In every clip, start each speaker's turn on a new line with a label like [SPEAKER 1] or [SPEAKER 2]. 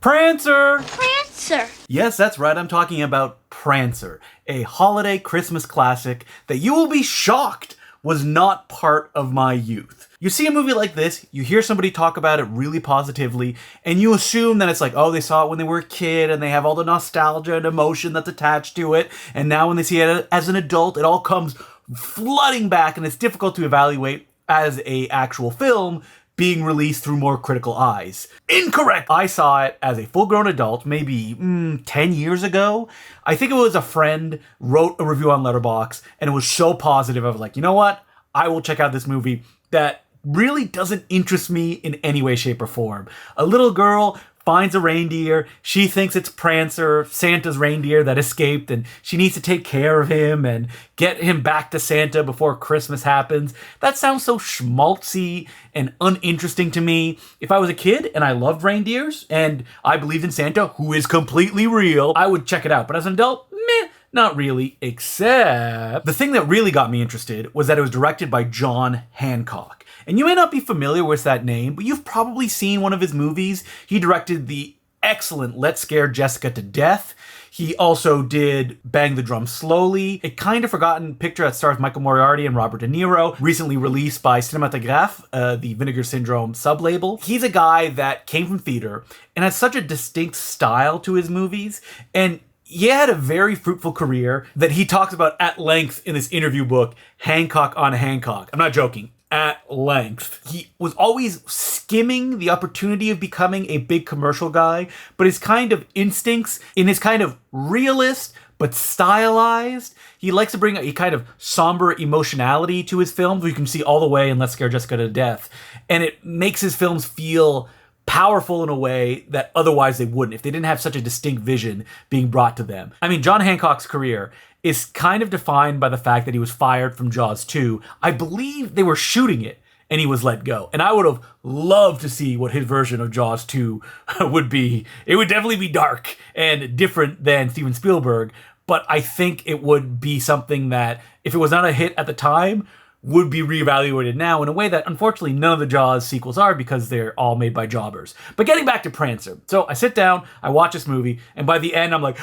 [SPEAKER 1] Prancer!
[SPEAKER 2] Prancer!
[SPEAKER 1] Yes, that's right, I'm talking about Prancer, a holiday Christmas classic that you will be shocked was not part of my youth. You see a movie like this, you hear somebody talk about it really positively, and you assume that it's like, oh, they saw it when they were a kid, and they have all the nostalgia and emotion that's attached to it, and now when they see it as an adult, it all comes flooding back, and it's difficult to evaluate as a actual film being released through more critical eyes. Incorrect! I saw it as a full-grown adult, maybe 10 years ago. I think it was a friend wrote a review on Letterboxd, and it was so positive. I was like, you know what? I will check out this movie that really doesn't interest me in any way, shape, or form. A little girl finds a reindeer. She thinks it's Prancer, Santa's reindeer that escaped, and she needs to take care of him and get him back to Santa before Christmas happens. That sounds so schmaltzy and uninteresting to me. If I was a kid and I loved reindeers and I believed in Santa, who is completely real, I would check it out. But as an adult, meh. Not really, except the thing that really got me interested was that it was directed by John Hancock. And you may not be familiar with that name, but you've probably seen one of his movies. He directed the excellent Let's Scare Jessica to Death. He also did Bang the Drum Slowly, a kind of forgotten picture that stars Michael Moriarty and Robert De Niro, recently released by Cinematographe, the Vinegar Syndrome sublabel. He's a guy that came from theater and has such a distinct style to his movies, and he had a very fruitful career that he talks about at length in this interview book, Hancock on Hancock. I'm not joking. At length. He was always skimming the opportunity of becoming a big commercial guy, but his kind of instincts, in his kind of realist but stylized, he likes to bring a kind of somber emotionality to his films, which you can see all the way in Let's Scare Jessica to Death. And it makes his films feel powerful in a way that otherwise they wouldn't, if they didn't have such a distinct vision being brought to them. I mean, John Hancock's career is kind of defined by the fact that he was fired from Jaws 2. I believe they were shooting it and he was let go. And I would have loved to see what his version of Jaws 2 would be. It would definitely be dark and different than Steven Spielberg, but I think it would be something that, if it was not a hit at the time, would be reevaluated now in a way that unfortunately none of the Jaws sequels are, because they're all made by jobbers. But getting back to Prancer. So I sit down, I watch this movie, and by the end I'm like,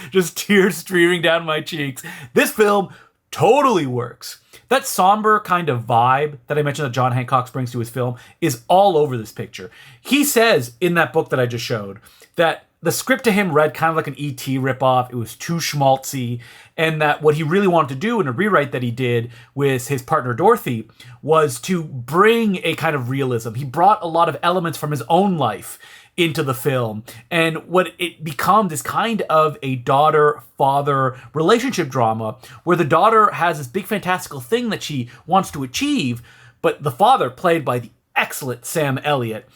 [SPEAKER 1] just tears streaming down my cheeks. This film totally works. That somber kind of vibe that I mentioned that John Hancock brings to his film is all over this picture. He says in that book that I just showed that the script to him read kind of like an E.T. ripoff. It was too schmaltzy, and that what he really wanted to do in a rewrite that he did with his partner Dorothy was to bring a kind of realism. He brought a lot of elements from his own life into the film, and what it becomes is kind of a daughter-father relationship drama where the daughter has this big fantastical thing that she wants to achieve, but the father, played by the excellent Sam Elliott,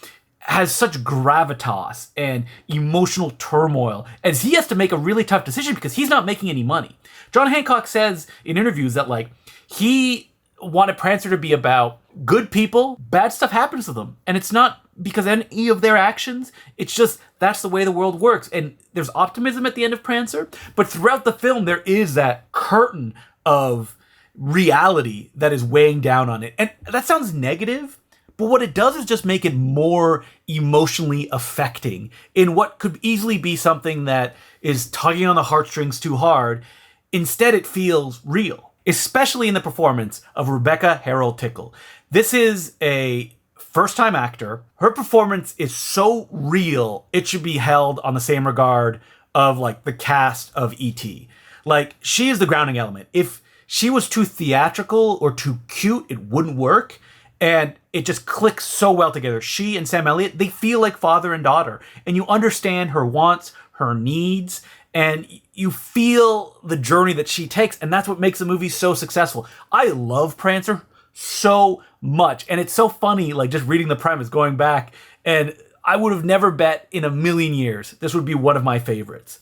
[SPEAKER 1] has such gravitas and emotional turmoil as he has to make a really tough decision because he's not making any money. John Hancock says in interviews that, like, he wanted Prancer to be about good people, bad stuff happens to them, and it's not because of any of their actions, it's just that's the way the world works. And there's optimism at the end of Prancer, but throughout the film there is that curtain of reality that is weighing down on it. And that sounds negative, but what it does is just make it more emotionally affecting in what could easily be something that is tugging on the heartstrings too hard. Instead, it feels real, especially in the performance of Rebecca Harold Tickle. This is a first-time actor. Her performance is so real, it should be held on the same regard of, like, the cast of E.T. Like, she is the grounding element. If she was too theatrical or too cute, it wouldn't work. And it just clicks so well together. She and Sam Elliott, they feel like father and daughter. And you understand her wants, her needs, and you feel the journey that she takes. And that's what makes the movie so successful. I love Prancer so much. And it's so funny, like, just reading the premise, going back. And I would have never bet in a million years this would be one of my favorites.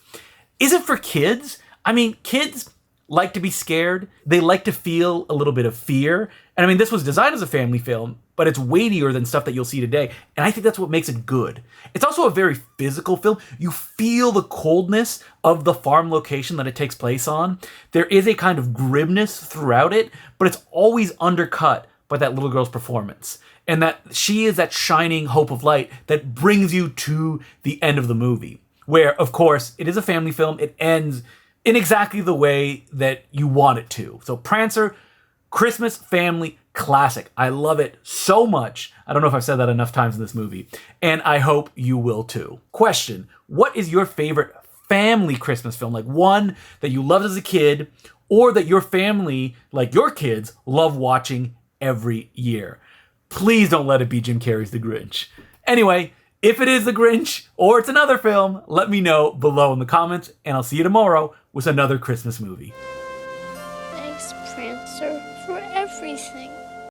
[SPEAKER 1] Is it for kids? I mean, kids like to be scared. They like to feel a little bit of fear. And I mean, this was designed as a family film, but it's weightier than stuff that you'll see today. And I think that's what makes it good. It's also a very physical film. You feel the coldness of the farm location that it takes place on. There is a kind of grimness throughout it, but it's always undercut by that little girl's performance. and that she is that shining hope of light that brings you to the end of the movie, where, of course, it is a family film. It ends in exactly the way that you want it to. So Prancer, Christmas family classic. I love it so much. I don't know if I've said that enough times in this movie, and I hope you will too. Question: what is your favorite family Christmas film? Like one that you loved as a kid, or that your family, like your kids, love watching every year? Please don't let it be Jim Carrey's The Grinch. Anyway, if it is The Grinch or it's another film, let me know below in the comments, and I'll see you tomorrow with another Christmas movie.